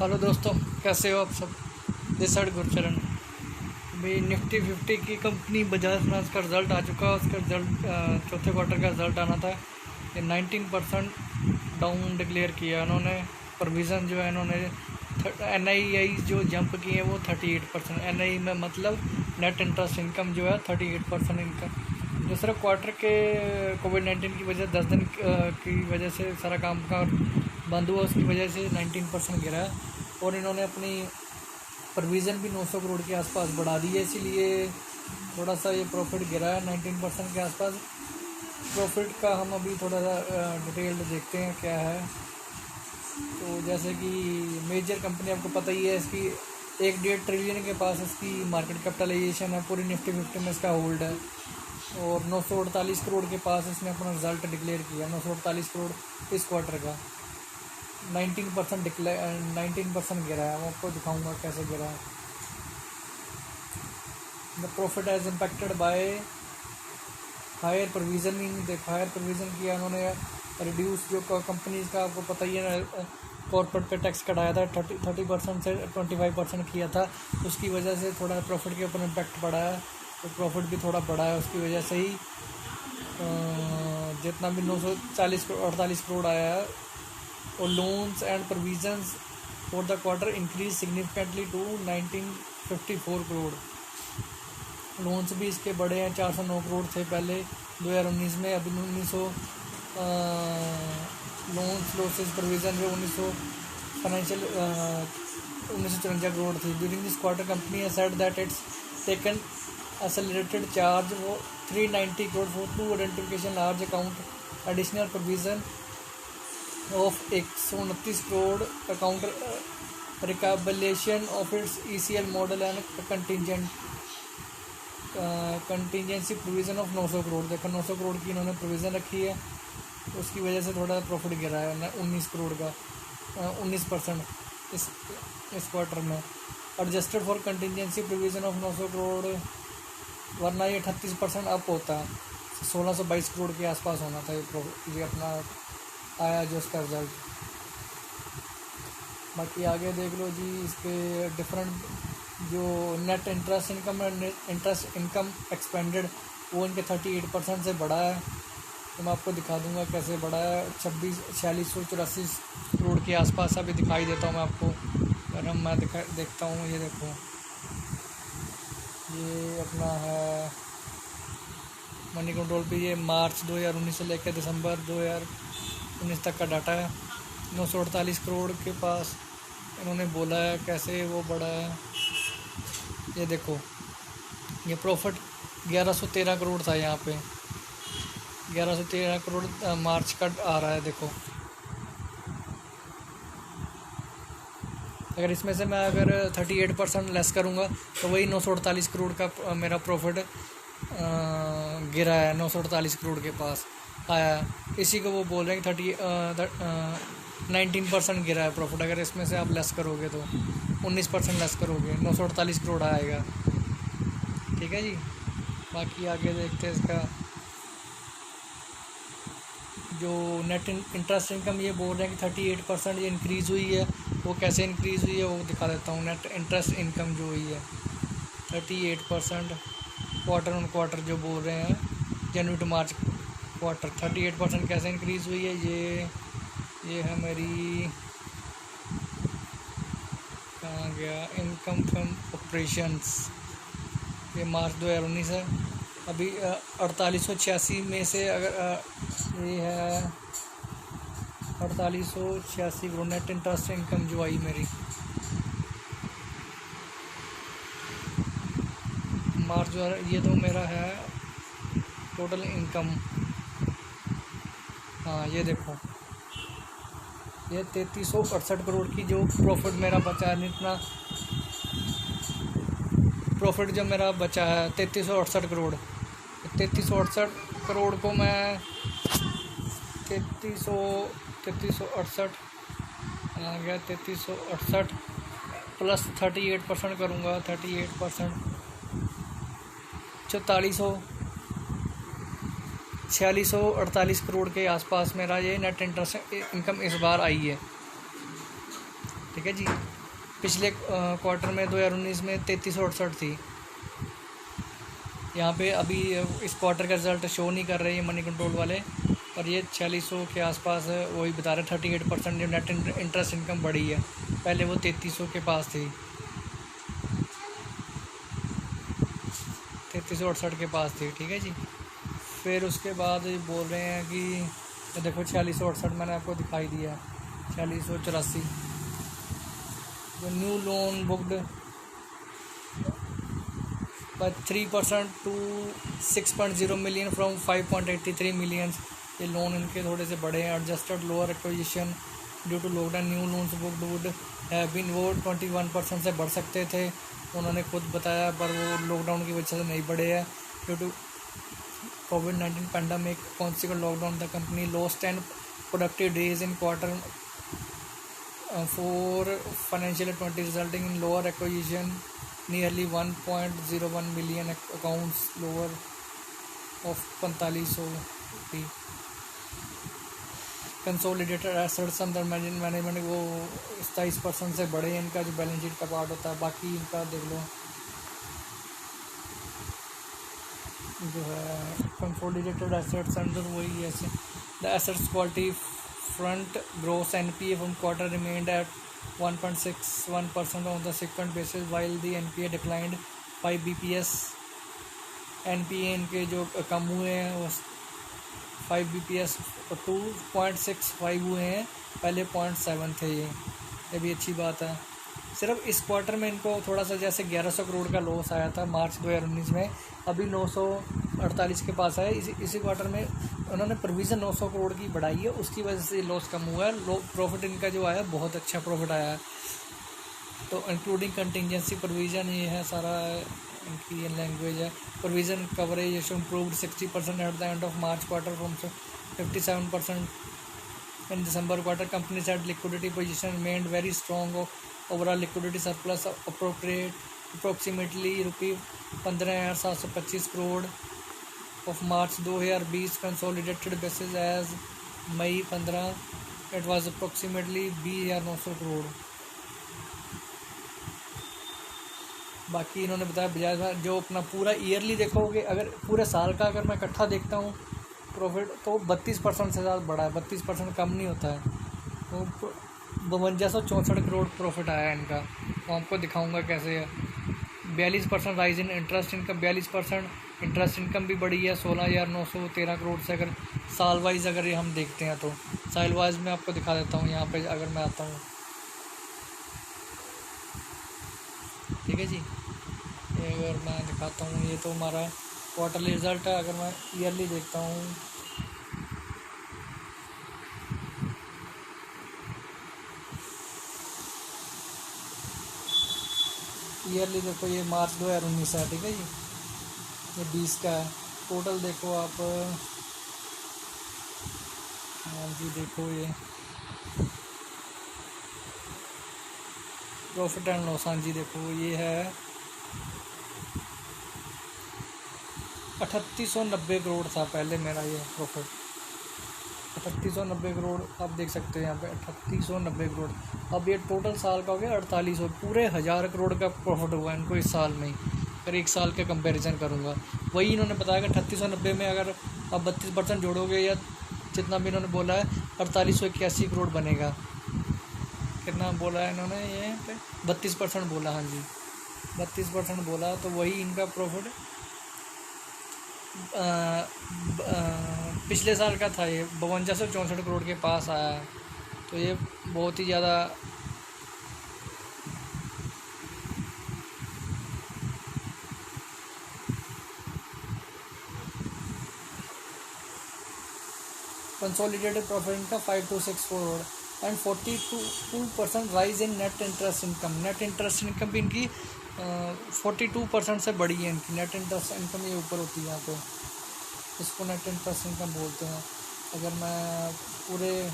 Hello दोस्तों, कैसे हो आप सब। This side Gurcharan. भाई निफ्टी 50 की कंपनी बजाज फाइनेंस का रिज़ल्ट आ चुका है। उसका रिज़ल्ट चौथे क्वार्टर का रिज़ल्ट आना था। ये 19% डाउन डिक्लेयर किया इन्होंने। प्रोविज़न जो है इन्होंने NII जो जंप की है वो 38%। NII में मतलब नेट इंटरेस्ट इनकम जो है 38% इनकम। जो सिर्फ क्वार्टर के कोविड-19 की वजह 10 दिन की वजह से सारा काम का बंद हुआ, उसकी वजह से 19% गिरा है। और इन्होंने अपनी प्रोविज़न भी 900 करोड़ के आसपास बढ़ा दी है, इसीलिए थोड़ा सा ये प्रॉफिट गिरा है 19% के आसपास। प्रॉफिट का हम अभी थोड़ा सा डिटेल्ड देखते हैं क्या है। तो जैसे कि मेजर कंपनी आपको पता ही है, इसकी 1.5 ट्रिलियन के पास इसकी मार्केट कैपिटलाइजेशन है। पूरी निफ्टी 50 में इसका होल्ड है। और 948 करोड़ के पास इसने अपना रिज़ल्ट डिक्लेयर किया। 948 करोड़ इस क्वार्टर का। 19% गिरा है। मैं आपको दिखाऊंगा कैसे गिरा है। The profit as impacted by higher provisioning. देखो हायर प्रोविज़न किया उन्होंने। रिड्यूस जो कंपनीज का आपको पता ही है, कॉर्पोरेट पे टैक्स कटाया था 30% से 25% किया था। उसकी वजह से थोड़ा प्रॉफिट के ऊपर इम्पैक्ट पड़ा है। तो प्रॉफिट भी थोड़ा बढ़ा है, उसकी वजह से ही जितना भी 948 करोड़ आया है। और loans and provisions for the quarter increase significantly to 1954 crore. Loans भी इसके बड़े हैं। 409 करोड़ थे पहले 2019 में। अभी 1900 लोन्स लॉसेज प्रोविज़न जो 1900 फाइनेंशियल 1954 करोड़ थी। During this quarter company has said that it's taken accelerated charge for 390 crore for to identification large account additional provision of 129 crore account recalculation of its ECL model and contingency provision of 900 crore. देखो 900 करोड़ की इन्होंने provision रखी है, उसकी वजह से थोड़ा profit गिरा है 19 करोड़ का 19% इस क्वार्टर में। Adjusted for contingency provision of 900 crore, वरना ये 38% अप होता है। 1622 करोड़ के आसपास होना था ये अपना आया जो इसका रिज़ल्ट। बाकी आगे देख लो जी। इसके डिफरेंट जो नेट इंटरेस्ट इनकम और इंटरेस्ट इनकम एक्सपेंडेड वो इनके 38% से बढ़ा है। तो मैं आपको दिखा दूंगा कैसे बढ़ा है। 4684 करोड़ के आसपास अभी दिखाई देता हूँ मैं आपको। अगर मैं देखता हूँ, ये देखो, ये अपना है मनी कंट्रोल पे। ये मार्च 2019 से लेकर दिसंबर 2019 तक का डाटा है। 948 करोड़ के पास इन्होंने बोला है कैसे वो बढ़ा है। ये देखो, ये प्रॉफिट 1113 करोड़ था यहाँ पे। 1113 करोड़ मार्च का आ रहा है। देखो, अगर इसमें से मैं अगर 38% लेस करूँगा तो वही 948 करोड़ का मेरा प्रॉफिट गिरा है। 948 करोड़ के पास आया है। इसी को वो बोल रहे हैं कि 19% गिरा है प्रॉफिट। अगर इसमें से आप लेस करोगे तो 19% लेस करोगे 948 करोड़ आएगा। ठीक है जी। बाकी आगे देखते हैं इसका जो नेट इंटरेस्ट इनकम। ये बोल रहे हैं कि 38% ये इंक्रीज़ हुई है। वो कैसे इंक्रीज़ हुई है वो दिखा देता हूँ। नेट इंटरेस्ट इनकम जो हुई है 38% क्वार्टर ऑन क्वार्टर जो बोल रहे हैं, जनवरी टू मार्च क्वार्टर। 38% कैसे इंक्रीज़ हुई है। ये है मेरी, कहाँ गया, इनकम फ्रॉम ऑपरेशंस। ये मार्च 2019 है। अभी 4886 में से अगर ये है 4886 करोड़ नेट इंटरेस्ट इनकम जो आई मेरी मार्च जो है। ये तो मेरा है टोटल इनकम। हाँ, ये देखो, ये 3368 करोड़ की जो प्रॉफिट मेरा बचा है। इतना प्रॉफिट जो मेरा बचा है 3368 करोड़। 3368 करोड़ को मैं 3368 आ गया। 3368 प्लस 38% करूँगा। 38% 4648 करोड़ के आसपास मेरा ये नेट इंटरेस्ट इनकम इस बार आई है। ठीक है जी। पिछले क्वार्टर में 2019 में 3368 थी। यहाँ पे अभी इस क्वार्टर का रिज़ल्ट शो नहीं कर रहे हैं मनी कंट्रोल वाले, पर ये 4600 के आसपास वही बता रहे। 38% जो नेट इंटरेस्ट इनकम बढ़ी है, पहले वो 3300 के पास थी, 3368 के पास थी। ठीक है जी। फिर उसके बाद ये बोल रहे हैं कि देखो 4668 मैंने आपको दिखाई दिया, 4684 जो new loan booked by 3% to 6.0 million from 5.83 million। ये लोन इनके थोड़े से बड़े हैं। Adjusted lower acquisition due to lockdown new loans booked would have been, वो 21% से बढ़ सकते थे उन्होंने खुद बताया, पर वो लॉकडाउन की वजह से नहीं बढ़े हैं। Due to COVID-19 pandemic consequent lockdown the company lost 10 productive days in quarter 4 financial 20 resulting in lower acquisition nearly 1.01 million accounts lower of 4500। Consolidated assets under management वो 27% से बढ़े इनका जो बैलेंस शीट का पार्ट होता है। बाकी इनका देख लो जो है कंसोलिडेटेड एसेट्स अंडर वही ऐसे the assets quality front gross NPA from quarter remained at 1.61% on the sequent basis while the NPA declined 5 BPS। NPA इनके जो कम हुए हैं वो 5 BPS 2.65 हुए हैं, पहले 0.7 थे। ये भी अच्छी बात है। सिर्फ इस क्वार्टर में इनको थोड़ा सा जैसे 1100 करोड़ का लॉस आया था मार्च 2019 में, अभी 948 के पास है। इसी क्वार्टर में उन्होंने प्रोविज़न 900 करोड़ की बढ़ाई है, उसकी वजह से लॉस कम हुआ है। प्रॉफिट इनका जो आया बहुत अच्छा प्रॉफिट आया है। तो इंक्लूडिंग कंटिजेंसी प्रोविज़न ये है सारा इनकी ये लैंग्वेज है। Provision coverage improved 60% at the end of March quarter from 57% in December quarter. Company set liquidity position remained very strong. Overall liquidity surplus approximately ₹15,725 crore of March 2020 consolidated basis as May 15 it was approximately 20,900 crore. बाकी इन्होंने बताया बजाय जो अपना पूरा yearly देखोगे, अगर पूरे साल का अगर मैं इकट्ठा देखता हूँ प्रॉफिट तो 32% से ज़्यादा बढ़ा है, 32% कम नहीं होता है। तो 5264 करोड़ प्रॉफिट आया है इनका। तो आपको दिखाऊंगा कैसे है। 42% rise in interest income, 42% interest income भी बढ़ी है 16,913 करोड़ से। अगर साल वाइज अगर ये हम देखते हैं तो साल वाइज में आपको दिखा देता हूँ यहाँ पे अगर मैं आता हूँ। ठीक है जी, ये अगर मैं दिखाता हूँ, ये तो हमारा क्वार्टरली रिज़ल्ट है। अगर मैं ईयरली देखता हूँ ईयरली देखो, ये मार्च 2019 है। ठीक है जी, ये 20 का है। टोटल देखो आप, हाँ जी देखो ये प्रॉफिट एंड लॉस, हाँ जी देखो ये है 3890 करोड़ था पहले मेरा ये प्रॉफिट। 3890 करोड़ आप देख सकते हैं यहाँ पे 3890 करोड़। अब ये टोटल साल का हो गया 4800, पूरे 1000 करोड़ का प्रॉफिट हुआ इनको इस साल में ही। अगर एक साल का कंपैरिजन करूँगा, वही इन्होंने बताया कि 3890 में अगर आप 32% जोड़ोगे या जितना भी इन्होंने बोला है 4881 करोड़ बनेगा। कितना बोला है इन्होंने, ये 32% बोला, हाँ जी 32% बोला। तो वही इनका प्रॉफिट पिछले साल का था, ये 5264 करोड़ के पास आया है। तो ये बहुत ही ज़्यादा कंसोलिडेटेड प्रॉफिट इनका 526 crore and 42% rise in net interest income. Net interest income भी इनकी 42% से बढ़ी है। इनकी नेट इंटरेस्ट इनकम ये ऊपर होती है यहाँ पे, इसको नेट इंटरेस्ट इनकम बोलते हैं। अगर मैं पूरे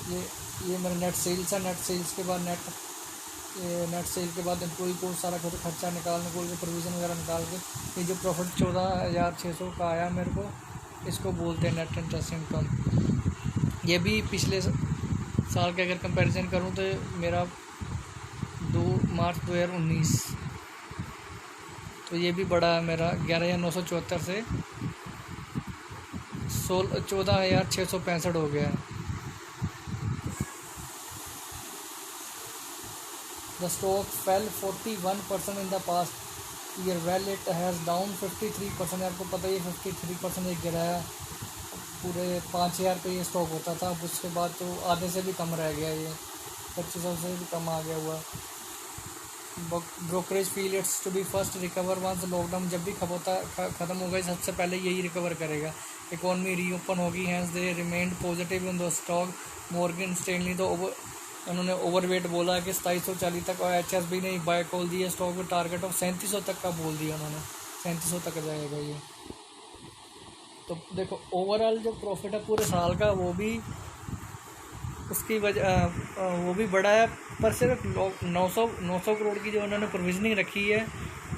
ये मेरा नेट सेल्स है, नेट सेल्स के बाद नेट सेल के बाद एम्प्लॉई को सारा खर्चा निकालने को, प्रोविज़न वगैरह निकाल के ये जो प्रॉफिट 14,600 का आया मेरे को, इसको बोलते हैं नेट इंटरेस्ट इनकम। ये भी पिछले साल के अगर कंपैरिजन करूँ तो मेरा 2 मार्च 2019। तो ये भी बढ़ा है मेरा 11,974 से 14,665 हो गया है। The stock fail 41% in the past year well it has down 53%। आपको पता ही 53% एक गिरा है। पूरे 5,000 पे ये स्टॉक होता था, अब उसके बाद तो आधे से भी कम रह गया, ये 2500 से भी कम आ गया हुआ। Brokerage feel it's to be first recover once lockdown जब भी ख़त्म होगा सबसे पहले यही रिकवर करेगा। इकॉनमी रीओपन होगी, hence they remained positive in the stock. Morgan Stanley तो उन्होंने ओवरवेट बोला कि 2740 तक, और HSB ने बाय कॉल दिया स्टॉक में टारगेट ऑफ 3700 तक का बोल दिया उन्होंने, 3700 तक जाएगा ये। तो देखो ओवरऑल जो प्रॉफिट है पूरे साल का वो भी उसकी वजह वो भी बढ़ा है, पर सिर्फ 900 करोड़ की जो उन्होंने प्रोविजनिंग रखी है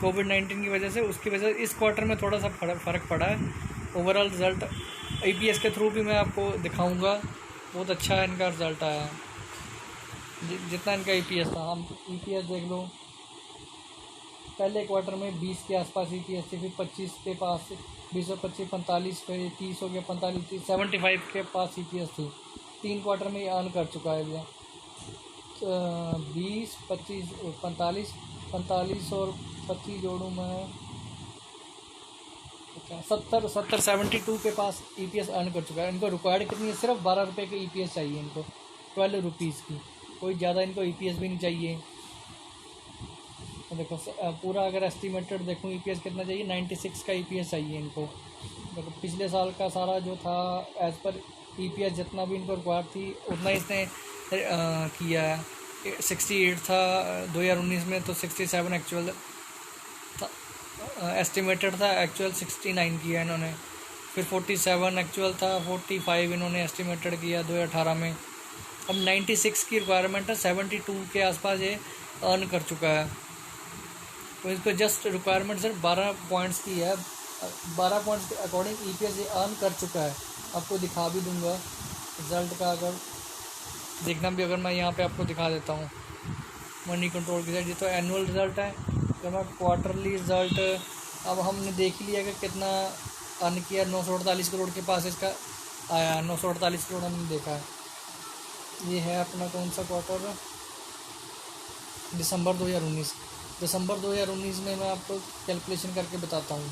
कोविड-19 की वजह से, उसकी वजह से इस क्वार्टर में थोड़ा सा फ़र्क पड़ा है। ओवरऑल रिज़ल्ट EPS के थ्रू भी मैं आपको दिखाऊंगा, बहुत अच्छा इनका रिज़ल्ट आया है जितना इनका EPS था। हम EPS देख लो, पहले क्वार्टर में 20 के आसपास EPS थी, फिर 25 के पास 20 और 25 45 पे 30 हो गया, 45 75 के पास EPS थी। 3 क्वार्टर में ये अर्न कर चुका है भैया। 20 25 45 और 25 जोड़ूँ मैं 70 72 के पास EPS अर्न कर चुका है। इनको रिक्वायर्ड कितनी है, सिर्फ 12 रुपये के EPS चाहिए इनको, 12 रुपीज़ की, कोई ज़्यादा इनको EPS भी नहीं चाहिए। तो देखो पूरा अगर एस्टिमेटेड देखूँ EPS कितना चाहिए, 96 का EPS चाहिए इनको। देखो पिछले साल का सारा जो था एज़ पर EPS जितना भी इनको रिक्वायर थी उतना इसने किया है। 68 था 2019 में, तो 67 एक्चुअल था, एस्टिमेटेड था, एक्चुअल 69 किया इन्होंने। फिर 47 एक्चुअल था, 45 इन्होंने एस्टिमेटेड किया 2018 में। अब 96 की रिक्वायरमेंट है, 72 के आसपास ये अर्न कर चुका है। तो इसको जस्ट रिक्वायरमेंट सिर्फ 12 पॉइंट्स की है, 12 पॉइंट्स के अकॉर्डिंग EPS ये अर्न कर चुका है। आपको दिखा भी दूंगा रिज़ल्ट का, अगर देखना भी, अगर मैं यहाँ पे आपको दिखा देता हूँ मनी कंट्रोल की साइड। ये तो एनुअल रिज़ल्ट है, जब मैं क्वार्टरली रिज़ल्ट अब हमने देख लिया कि कितना अर्न किया। 948 करोड़ के पास इसका आया, 948 करोड़ हमने देखा है। ये है अपना कौन सा क्वार्टर, दिसंबर 2019। दिसंबर 2019 में मैं आपको कैलकुलेशन करके बताता हूँ।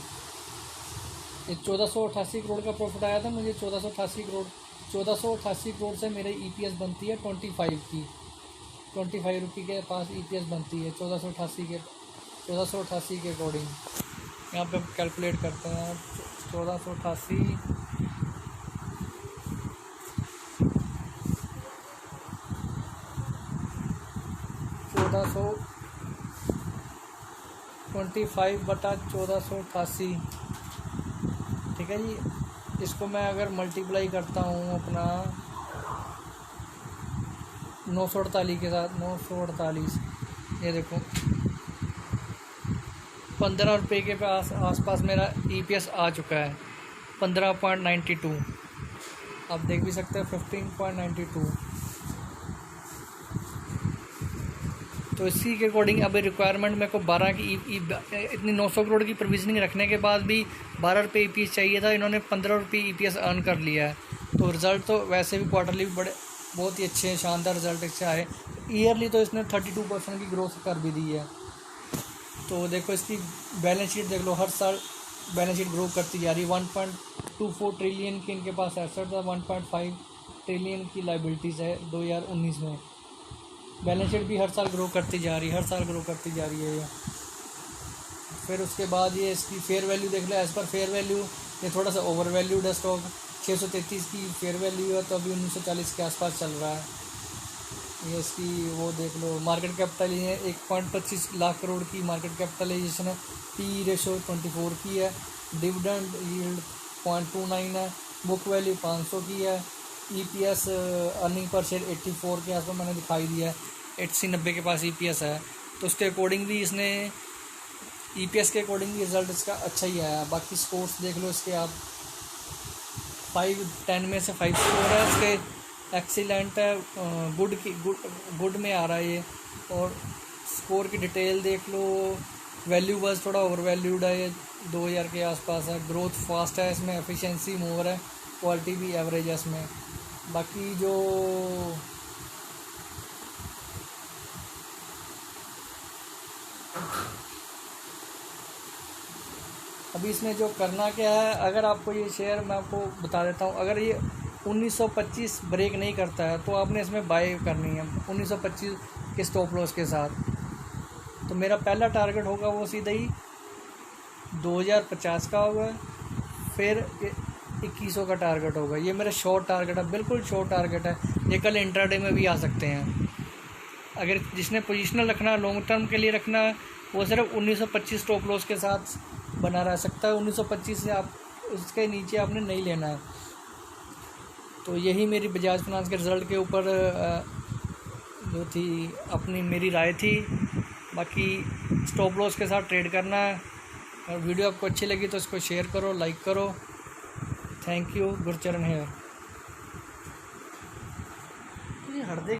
ये 1488 करोड़ का प्रॉफिट आया था मुझे। 1488 करोड़ से मेरे EPS बनती है 25 की, 25 रुपये के पास EPS बनती है 1488 के अकॉर्डिंग। यहाँ पे कैलकुलेट करते हैं 1488 1425/1488, ठीक है जी। इसको मैं अगर मल्टीप्लाई करता हूँ अपना 948 के साथ, 948, ये देखो 15 रुपये के पास आसपास मेरा EPS आ चुका है, 15.92। आप देख भी सकते हैं 15.92। तो इसी के अकॉर्डिंग अभी रिक्वायरमेंट मेरे को 12 की इतनी 900 करोड़ की प्रोविजनिंग रखने के बाद भी 12 रुपये EPS चाहिए था, इन्होंने 15 रुपये EPS अर्न कर लिया है। तो रिज़ल्ट तो वैसे भी क्वार्टरली भी बहुत ही अच्छे हैं, शानदार रिज़ल्ट इससे आए। ईयरली तो इसने 32% की ग्रोथ कर भी दी है। तो देखो इसकी बैलेंस शीट देख लो, हर साल बैलेंस शीट ग्रो करती जा रही है। 1.24 ट्रिलियन की इनके पास एसेट था, 1.5 ट्रिलियन की लाइबिलिटीज़ है 2019 में। बैलेंस शीट भी हर साल ग्रो करती जा रही है, हर साल ग्रो करती जा रही है ये। फिर उसके बाद ये इसकी फेयर वैल्यू देख लो, एज़ पर फेयर वैल्यू ये थोड़ा सा ओवर वैल्यूड है स्टॉक। 633 की फेयर वैल्यू है, तो अभी 1940 के आसपास चल रहा है। ये इसकी वो देख लो, मार्केट कैपिटल ये 1.25 लाख करोड़ की मार्केट कैपिटलाइजेशन है। PE रेशो 24 की है। डिविडेंड यील्ड 0.29 है। बुक वैल्यू 500 की है। EPS अर्निंग पर शेयर 84 के आसपास मैंने दिखाई दिया है, 80-90 के पास EPS है। तो उसके अकॉर्डिंग भी इसने EPS के अकॉर्डिंग भी रिज़ल्ट इसका अच्छा ही आया। बाकी स्कोर्स देख लो इसके आप, 5-10 में से 5 स्कोर है इसके, एक्सीलेंट है, गुड में आ रहा है ये, और स्कोर की डिटेल देख लो। वैल्यू बस थोड़ा ओवर वैल्यूड है, ये 2000 के आसपास है। ग्रोथ फास्ट है इसमें, एफिशिएंसी मोर है, क्वालिटी भी एवरेज है इसमें। बाकी जो अभी इसमें जो करना क्या है, अगर आपको ये शेयर मैं आपको बता देता हूँ, अगर ये 1925 ब्रेक नहीं करता है तो आपने इसमें बाय करनी है 1925 के स्टॉप लॉस के साथ। तो मेरा पहला टारगेट होगा वो सीधा ही 2050 का होगा, फिर 2100 का टारगेट होगा। ये मेरा शॉर्ट टारगेट है, बिल्कुल शॉर्ट टारगेट है। ये कल इंट्राडे में भी आ सकते हैं। अगर जिसने पोजिशनल रखना है, लॉन्ग टर्म के लिए रखना है, वो सिर्फ 1925 स्टॉप लॉस के साथ बना रह सकता है। 1925 से आप उसके नीचे आपने नहीं लेना है। तो यही मेरी बजाज फाइनेंस के रिज़ल्ट के ऊपर जो थी अपनी मेरी राय थी। बाकी स्टॉप लॉस के साथ ट्रेड करना है। और वीडियो आपको अच्छी लगी तो इसको शेयर करो, लाइक करो। Thank you. गुरचरण है।